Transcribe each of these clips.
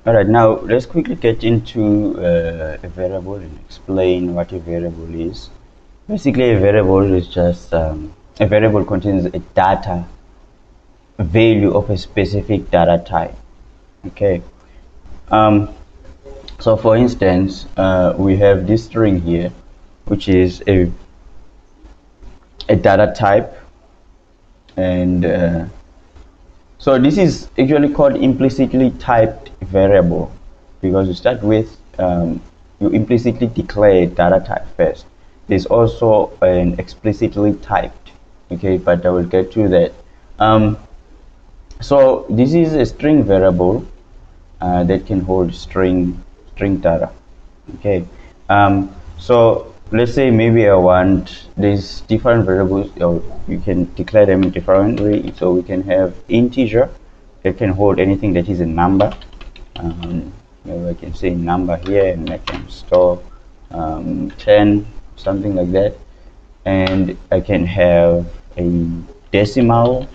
All right, now let's quickly get into a variable and explain what a variable is. Basically, a variable is just a variable contains a data value of a specific data type. Okay. Um, so, for instance, we have this string here, which is a data type, and so this is actually called implicitly typed variable because you start with you implicitly declare data type first. There's also an explicitly typed, okay, but I will get to that. So this is a string variable that can hold string data, okay. So let's say maybe I want these different variables, or you can declare them differently. So we can have integer that can hold anything that is a number. Maybe I can say number here, and I can store 10, something like that. And I can have a decimal,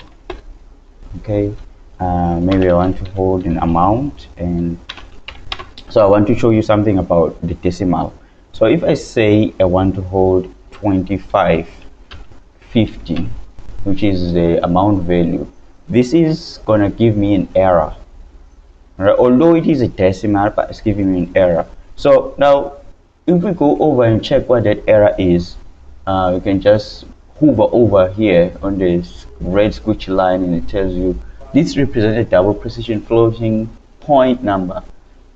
okay. Maybe I want to hold an amount, and so I want to show you something about the decimal. So if I say I want to hold 2550, which is the amount value, this is gonna give me an error, right? Although it is a decimal, but it's giving me an error. So now if we go over and check what that error is, you can just hover over here on this red squishy line, and it tells you this represents a double precision floating point number,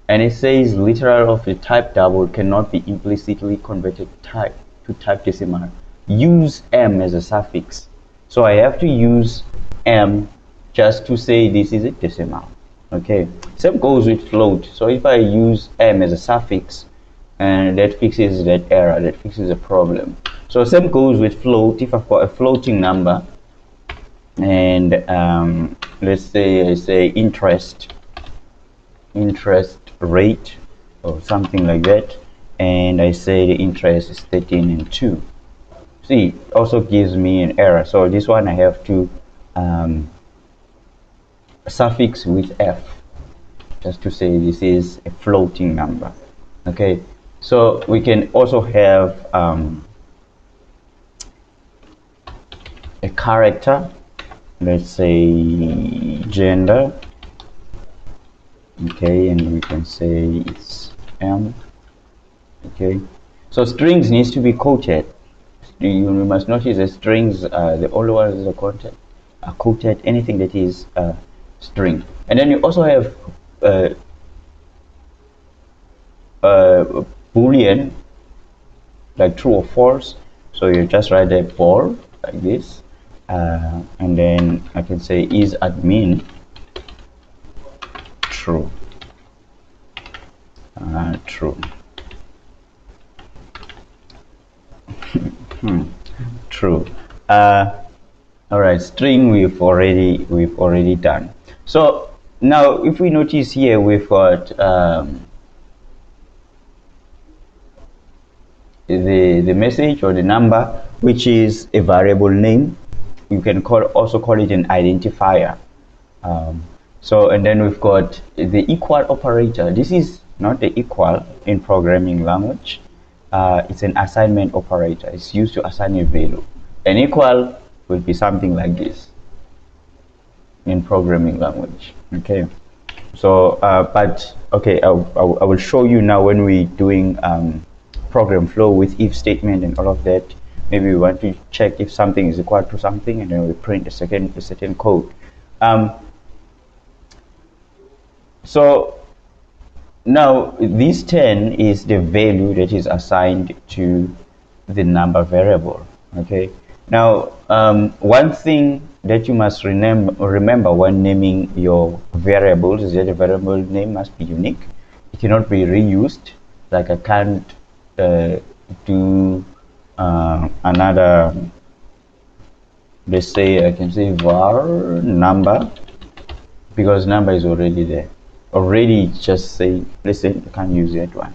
and it says literal of the type double cannot be implicitly converted to type decimal. Use m as a suffix. So I have to use m just to say this is a decimal. Okay, same goes with float. So if I use m as a suffix, and that fixes that error, that fixes the problem. So same goes with float. If I've got a floating number, and let's say I say interest rate or something like that, and I say the interest is 13 and 2. See, it also gives me an error. So this one I have to suffix with f just to say this is a floating number. Okay, so we can also have a character, let's say gender, okay, and we can say it's m. Okay, so strings needs to be quoted. You must notice that strings, the only ones that are quoted, anything that is string. And then you also have boolean, like true or false. So you just write a ball like this, and then I can say is admin true. True. True. All right, string we've already done. So now if we notice here, we've got the message or the number, which is a variable name. You can also call it an identifier. So, and then we've got the equal operator. This is not the equal in programming language. It's an assignment operator. It's used to assign a value. An equal will be something like this in programming language. Okay, so but okay, I will show you now when we're doing program flow with if statement and all of that. Maybe we want to check if something is equal to something, and then we print a certain code. So now this 10 is the value that is assigned to the number variable. Okay, now one thing that you must remember when naming your variables is that the variable name must be unique. It cannot be reused. Like I can't do another, let's say I can say var number, because number is already there. Already just say, let's say I can't use that one.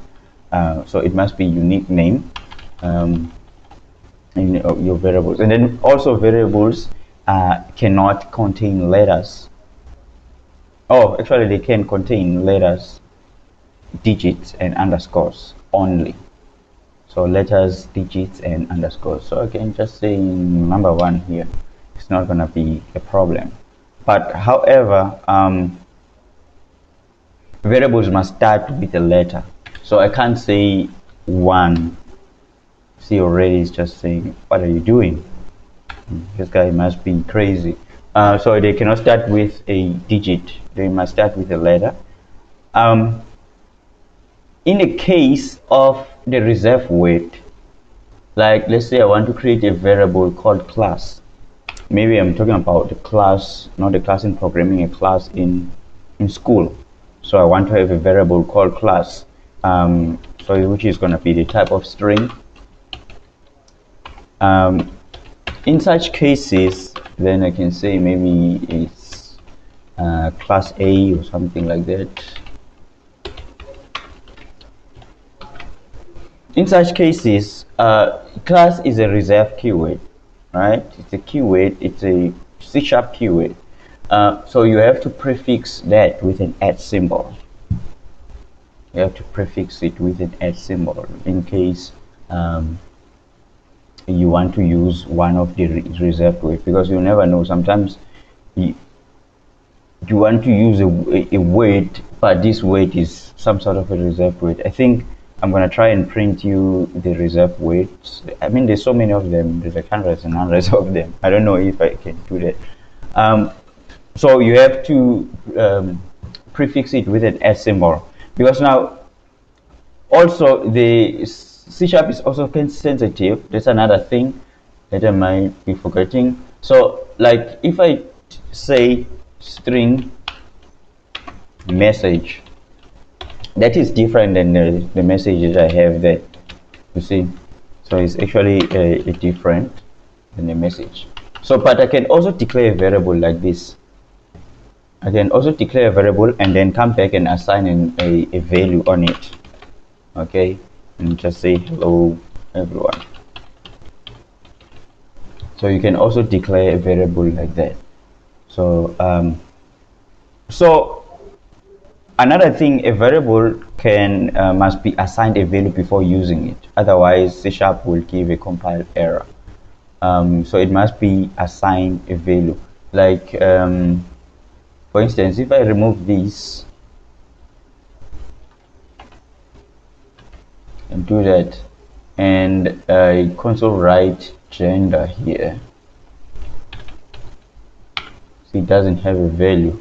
So it must be unique name in your variables. And then also variables cannot contain letters. Oh, actually they can contain letters, digits and underscores only. So letters, digits, and underscores. So I can just say number one here. It's not gonna be a problem. But however, variables must start with a letter. So I can't say one. See, already it's just saying, what are you doing? This guy must be crazy. So they cannot start with a digit. They must start with a letter. In the case of the reserve word, like let's say I want to create a variable called class. Maybe I'm talking about the class, not the class in programming, a class in school. So I want to have a variable called class, so which is going to be the type of string. In such cases, then I can say maybe it's class A or something like that. In such cases, class is a reserved keyword, right? It's a keyword, it's a C# keyword. So you have to prefix that with an @ symbol. You have to prefix it with an @ symbol in case you want to use one of the reserved words, because you never know. Sometimes you want to use a word, but this word is some sort of a reserved word. I think I'm going to try and print you the reserved words. I mean, there's so many of them. There's like hundreds and hundreds of them. I don't know if I can do that. So you have to prefix it with an @ symbol, because now also the C# is also sensitive. That's another thing that I might be forgetting. So like if I say string message, that is different than the message that I have there, you see. So it's actually a different than the message. So but I can also declare a variable like this. I can also declare a variable and then come back and assign a value on it. Okay, and just say hello everyone. So you can also declare a variable like that. So another thing, a variable can must be assigned a value before using it. Otherwise, C# will give a compile error. So it must be assigned a value. Like for instance, if I remove this and do that, and I console write gender here, so it doesn't have a value.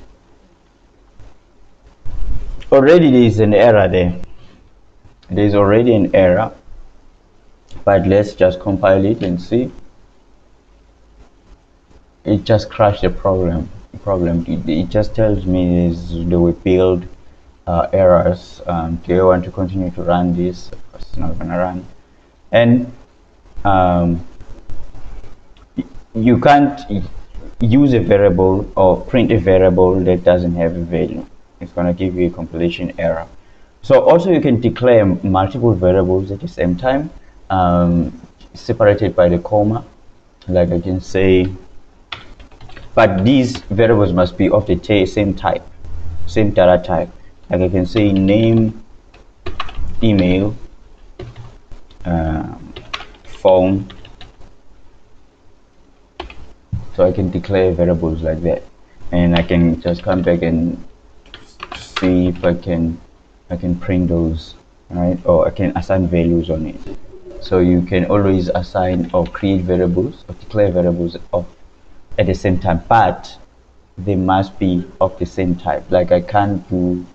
Already there is an error there. There is already an error, but let's just compile it and see. It just crashed the problem. It just tells me there were build errors. Do you want to continue to run this? It's not gonna run, and you can't use a variable or print a variable that doesn't have a value. It's gonna give you a compilation error. So also you can declare multiple variables at the same time, separated by the comma. Like I can say, but these variables must be of the same type, same data type. Like I can say name, email, phone. So I can declare variables like that, and I can just come back and see if I can print those, right? Or I can assign values on it. So you can always assign or create variables or declare variables of at the same time, but they must be of the same type. Like I can't do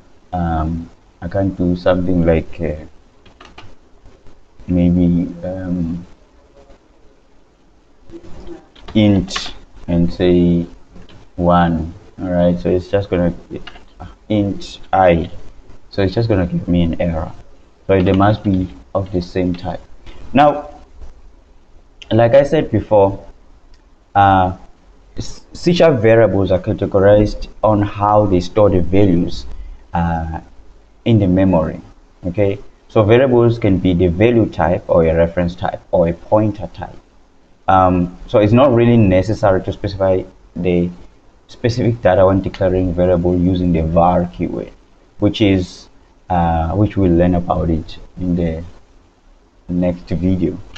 something like maybe int and say 1. All right, so it's just gonna int I, so it's just gonna give me an error. So they must be of the same type. Now, like I said before, C# variables are categorized on how they store the values in the memory. Okay, so variables can be the value type or a reference type or a pointer type. So it's not really necessary to specify the specific data when declaring variable using the var keyword, which is which we'll learn about it in the next video.